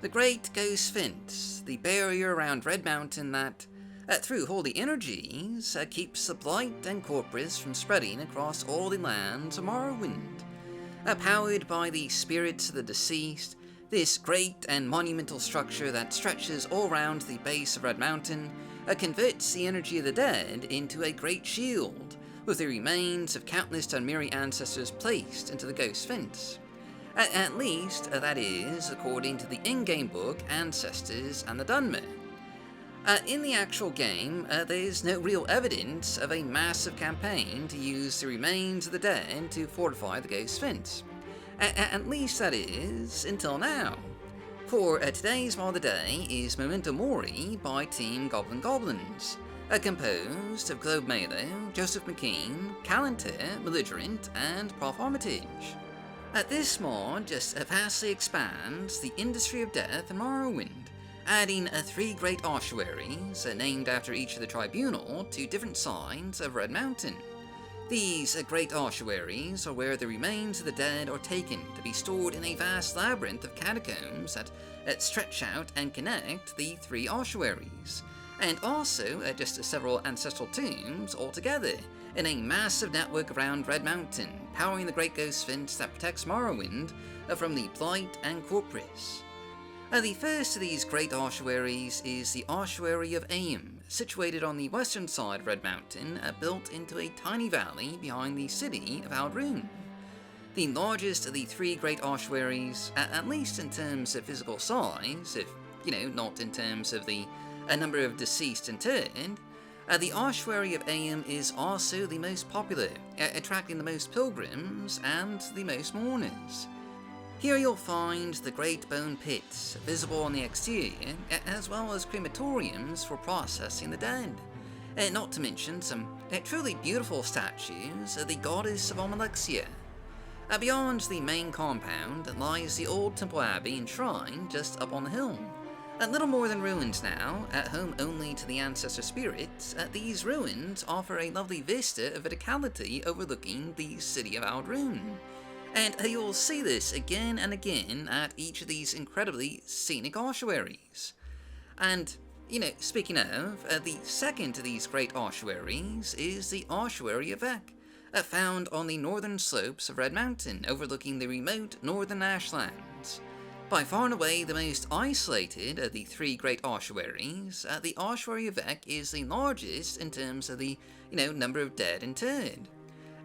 The Great Ghost Fence, the barrier around Red Mountain that, through holy energies, keeps the blight and corpus from spreading across all the lands of Morrowind. Powered by the spirits of the deceased, this great and monumental structure that stretches all around the base of Red Mountain converts the energy of the dead into a great shield, with the remains of countless Dunmeri ancestors placed into the Ghost Fence. At least, that is, according to the in-game book Ancestors and the Dunmer. In the actual game, there's no real evidence of a massive campaign to use the remains of the dead to fortify the Ghost Fence. At least that is, until now. For today's mod of the day is Memento Mori by Team Gobblin Goblins, composed of Globe Melo, Joseph McKean, Callanter, Belligerent, and Prof Armitage. This mod just vastly expands the industry of death in Morrowind, adding 3 great ossuaries, named after each of the tribunal, to different sides of Red Mountain. These great ossuaries are where the remains of the dead are taken to be stored in a vast labyrinth of catacombs that stretch out and connect the 3 ossuaries, and also just several ancestral tombs altogether, in a massive network around Red Mountain, powering the Great Ghost Fence that protects Morrowind from the blight and corpus. The first of these great ossuaries is the Ossuary of Aim, situated on the western side of Red Mountain, built into a tiny valley behind the city of Aldrune. The largest of the 3 great ossuaries, at least in terms of physical size, if, not in terms of the number of deceased interred, the Ossuary of Aim is also the most popular, attracting the most pilgrims and the most mourners. Here you'll find the great bone pits, visible on the exterior, as well as crematoriums for processing the dead. Not to mention some truly beautiful statues of the goddess of Almalexia. Beyond the main compound lies the old temple abbey and shrine just up on the hill. A little more than ruins now, at home only to the ancestor spirits, these ruins offer a lovely vista of verticality overlooking the city of Aldrune. And you'll see this again and again at each of these incredibly scenic ossuaries. And, speaking of, the second of these great ossuaries is the Ossuary of Ek, found on the northern slopes of Red Mountain, overlooking the remote northern ashlands. By far and away the most isolated of the 3 great ossuaries, the Ossuary of Ek is the largest in terms of the, number of dead interred,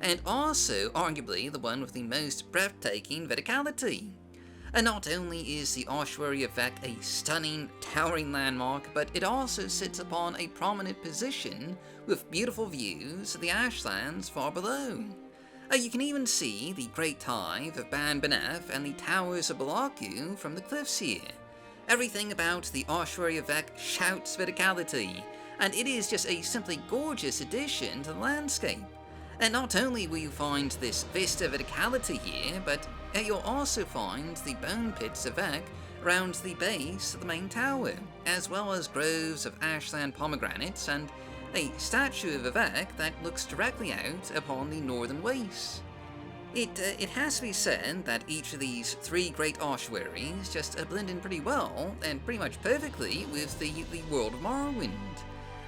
and also arguably the one with the most breathtaking verticality. Not only is the Ossuary of Ek a stunning, towering landmark, but it also sits upon a prominent position with beautiful views of the ashlands far below. You can even see the Great Hive of Ban Benef and the Towers of Balaku from the cliffs here. Everything about the Ossuary of Ek shouts verticality, and it is just a simply gorgeous addition to the landscape. And not only will you find this vista of verticality here, but you'll also find the bone pits of Ek around the base of the main tower, as well as groves of ashland pomegranates and a statue of Vivek that looks directly out upon the northern wastes. It has to be said that each of these 3 great ossuaries just blend in pretty well, and pretty much perfectly, with the world of Morrowind,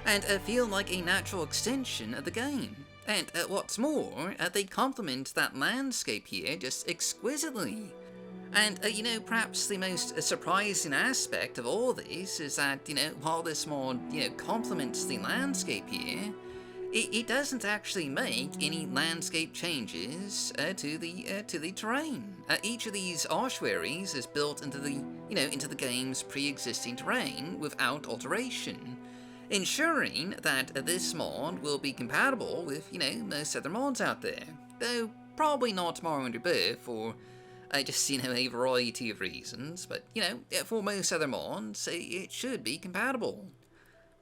and feel like a natural extension of the game. And what's more, they complement that landscape here just exquisitely. And, perhaps the most surprising aspect of all this is that, while this mod, complements the landscape here, it doesn't actually make any landscape changes to the terrain. Each of these ossuaries is built into the game's pre-existing terrain without alteration, ensuring that this mod will be compatible with, most other mods out there, though probably not Morrowind Rebirth for just, a variety of reasons, but, for most other mods, it should be compatible.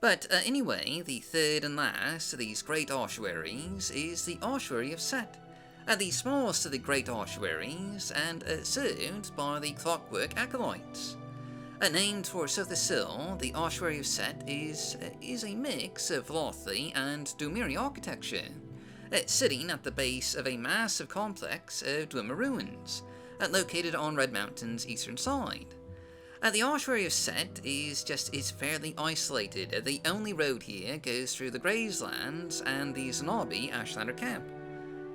But anyway, the third and last of these great ossuaries is the Ossuary of Set, the smallest of the great ossuaries, and served by the Clockwork Acolytes. Named for Sothasil, the Ossuary of Set is a mix of Lothi and Dunmeri architecture, sitting at the base of a massive complex of Dwemer ruins, located on Red Mountain's eastern side. The ossuary of Set is fairly isolated. The only road here goes through the Grazelands and the Zanabi Ashlander camp.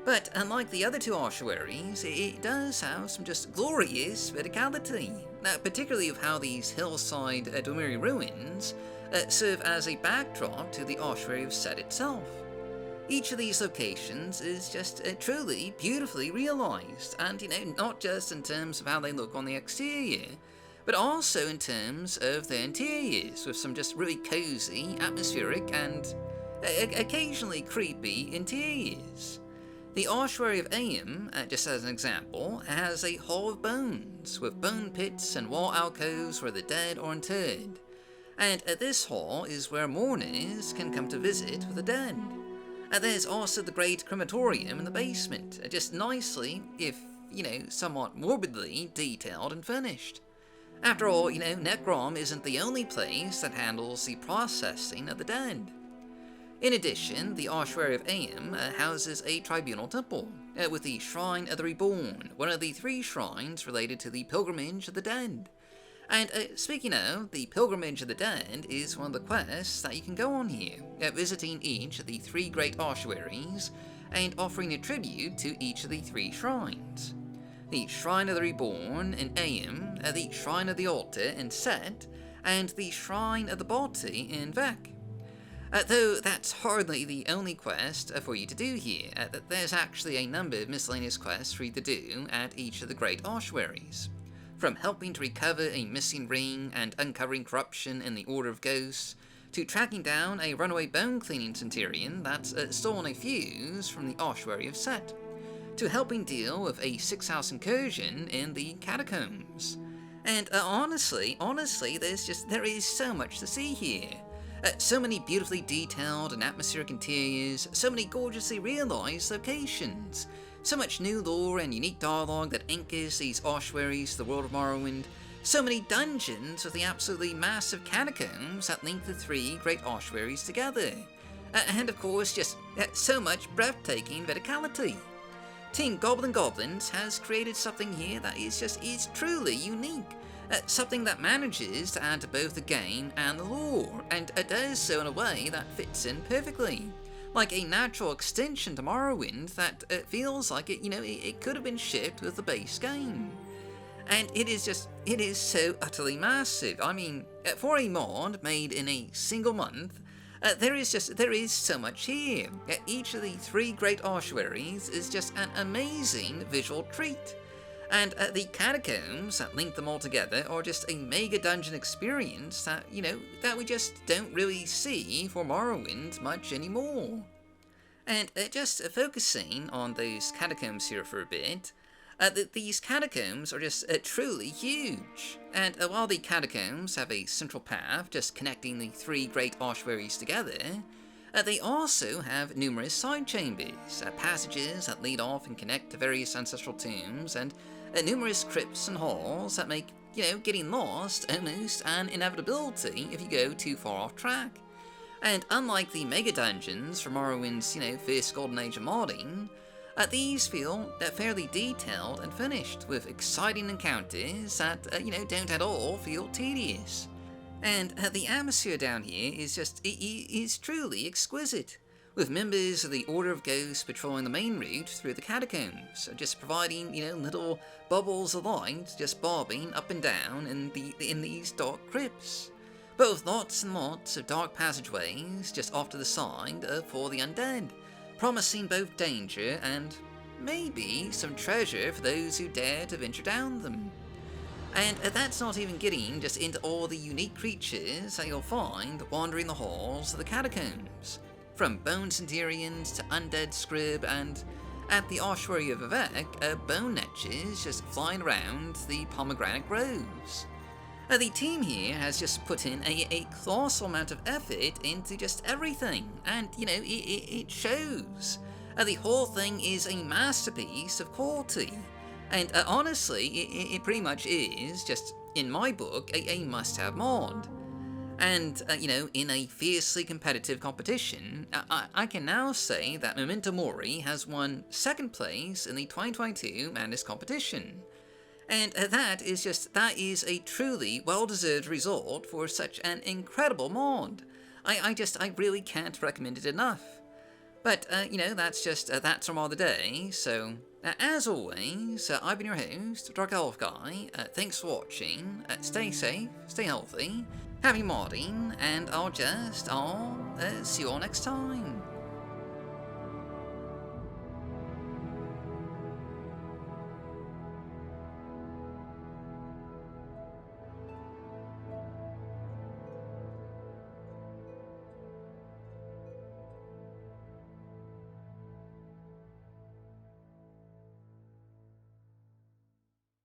But unlike the other two ossuaries, it does have some just glorious verticality, particularly of how these hillside Dwymiri ruins serve as a backdrop to the ossuary of Set itself. Each of these locations is just truly beautifully realised, and not just in terms of how they look on the exterior, but also in terms of their interiors, with some just really cosy, atmospheric, and occasionally creepy interiors. The ossuary of Aim, just as an example, has a hall of bones, with bone pits and wall alcoves where the dead are interred. And this hall is where mourners can come to visit with the dead. There's also the great crematorium in the basement, just nicely, if, somewhat morbidly detailed and finished. After all, Necrom isn't the only place that handles the processing of the dead. In addition, the ossuary of Aim houses a tribunal temple, with the Shrine of the Reborn, one of the 3 shrines related to the Pilgrimage of the Dead. And speaking of, the Pilgrimage of the Dead is one of the quests that you can go on here, visiting each of the 3 great ossuaries, and offering a tribute to each of the 3 shrines. The Shrine of the Reborn in Aim, the Shrine of the Altar in Set, and the Shrine of the Balti in Vec. Though that's hardly the only quest for you to do here, there's actually a number of miscellaneous quests for you to do at each of the great ossuaries. From helping to recover a missing ring and uncovering corruption in the Order of Ghosts, to tracking down a runaway bone-cleaning centurion that's stolen a fuse from the ossuary of Set, to helping deal with a 6-house incursion in the catacombs. And honestly, there is so much to see here. So many beautifully detailed and atmospheric interiors, so many gorgeously realised locations, so much new lore and unique dialogue that anchors these ossuaries to the world of Morrowind, so many dungeons with the absolutely massive catacombs that link the 3 great ossuaries together, and of course just so much breathtaking verticality. Team Gobblin Goblins has created something here that is truly unique. Something that manages to add to both the game and the lore, and it does so in a way that fits in perfectly. Like a natural extension to Morrowind that feels like it could have been shipped with the base game. And it is so utterly massive. I mean, for a mod made in a single month, there is so much here. Each of the 3 great ossuaries is just an amazing visual treat. And the catacombs that link them all together are just a mega dungeon experience that, that we just don't really see for Morrowind much anymore. And just focusing on those catacombs here for a bit, these catacombs are just truly huge. And while the catacombs have a central path just connecting the 3 great ossuaries together, they also have numerous side chambers, passages that lead off and connect to various ancestral tombs, and numerous crypts and halls that make, getting lost almost an inevitability if you go too far off track. And unlike the mega dungeons from Morrowind's, first golden age of modding, these feel fairly detailed and finished, with exciting encounters that, don't at all feel tedious. And the atmosphere down here is truly exquisite, with members of the Order of Ghosts patrolling the main route through the catacombs, just providing, little bubbles of light just bobbing up and down in these dark crypts. But with lots and lots of dark passageways just off to the side for the undead, promising both danger and maybe some treasure for those who dare to venture down them. And that's not even getting just into all the unique creatures that you'll find wandering the halls of the catacombs, from bone centurions to undead scrib, and at the ossuary of Vivek, bone netches just flying around the pomegranate groves. The team here has just put in a colossal amount of effort into just everything, and it shows. The whole thing is a masterpiece of quality, and honestly, it pretty much is just, in my book, a must-have mod. And, in a fiercely competitive competition, I can now say that Memento Mori has won 2nd place in the 2022 Madness competition. And that is a truly well-deserved result for such an incredible mod. I really can't recommend it enough. But, that's our mod of the day, so, as always, I've been your host, Dark Elf Guy. Thanks for watching, stay safe, stay healthy, happy modding, and I'll see you all next time.